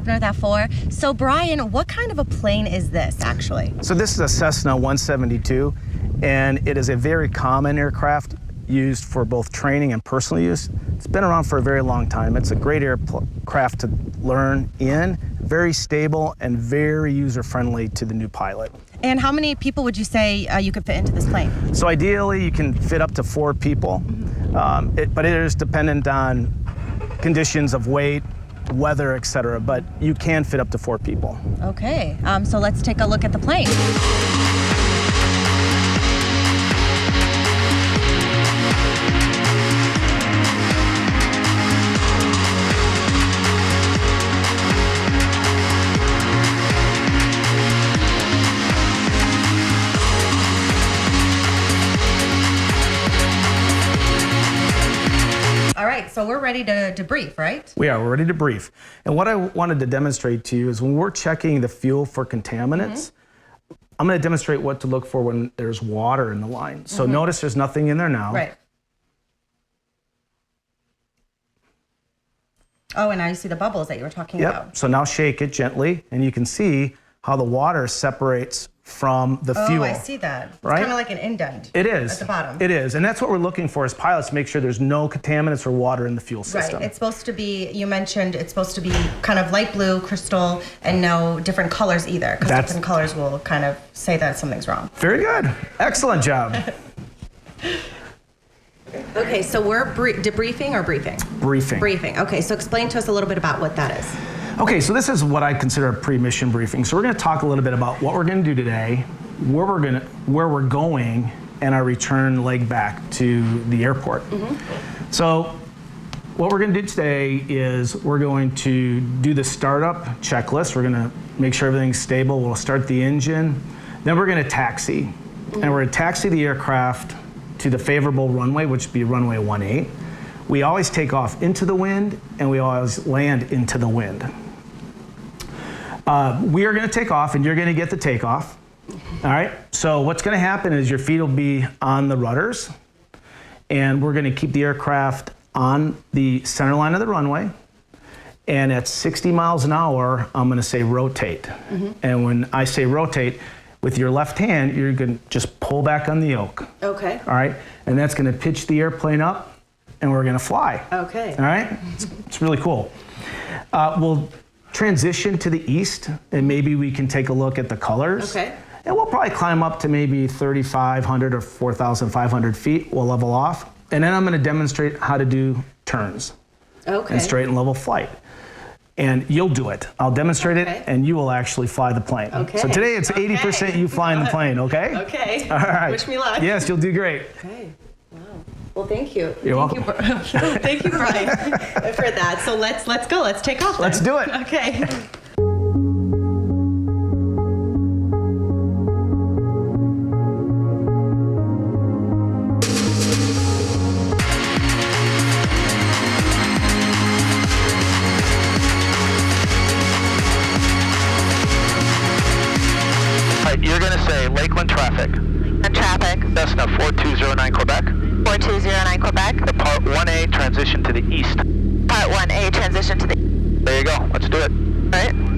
That for. So Brian, what kind of a plane is this actually? So this is a Cessna 172, and it is a very common aircraft used for both training and personal use. It's been around for a very long time. It's a great aircraft to learn in, very stable and very user-friendly to the new pilot. And how many people would you say you could fit into this plane? So ideally, you can fit up to 4 people, but it is dependent on conditions of weight, weather, etc. But you can fit up to 4 people. Okay, so let's take a look at the plane. All right, so we're ready to debrief, right? We are. We're ready to brief. And what I wanted to demonstrate to you is when we're checking the fuel for contaminants, I'm going to demonstrate what to look for when there's water in the line. So notice there's nothing in there now. Right. Oh, and now you see the bubbles that you were talking about. So now shake it gently, and you can see how the water separates from the fuel. Oh, I see that. It's right? kind of like an indent. It is. At the bottom. It is. And that's what we're looking for as pilots, to make sure there's no contaminants or water in the fuel system. Right. It's supposed to be, you mentioned, it's supposed to be kind of light blue, crystal, and no different colors either, because different colors will kind of say that something's wrong. Very good. Excellent job. Okay, so we're debriefing or briefing? Briefing. Briefing. Okay, so explain to us a little bit about what that is. Okay, so this is what I consider a pre-mission briefing. So we're going to talk a little bit about what we're going to do today, where we're going, and our return leg back to the airport. So what we're going to do today is we're going to do the startup checklist. We're going to make sure everything's stable. We'll start the engine. Then we're going to taxi. And we're going to taxi the aircraft to the favorable runway, which would be runway 18. We always take off into the wind, and we always land into the wind. We are going to take off, and you're going to get the takeoff. All right? So what's going to happen is your feet will be on the rudders, and we're going to keep the aircraft on the center line of the runway. And at 60 miles an hour, I'm going to say rotate. And when I say rotate, with your left hand, you're going to just pull back on the yoke. Okay. All right? And that's going to pitch the airplane up, and we're going to fly. Okay. All right? It's really cool. We'll transition to the east, and maybe we can take a look at the colors. Okay. And we'll probably climb up to maybe 3,500 or 4,500 feet. We'll level off. And then I'm going to demonstrate how to do turns. Okay. And straight and level flight. And you'll do it. I'll demonstrate it, and you will actually fly the plane. Okay. So today it's 80% you flying the plane, okay? Okay. All right. Wish me luck. Yes, you'll do great. Okay. Wow. Well, thank you. You're welcome. Thank you, Brian, for that. So let's go. Let's take off then. Let's do it. Okay. You're going to say Lakeland traffic. And traffic. Cessna 4209 Quebec. 4209 Quebec. The Part 1A transition to the east. Part 1A transition to the... There you go. Let's do it. Right.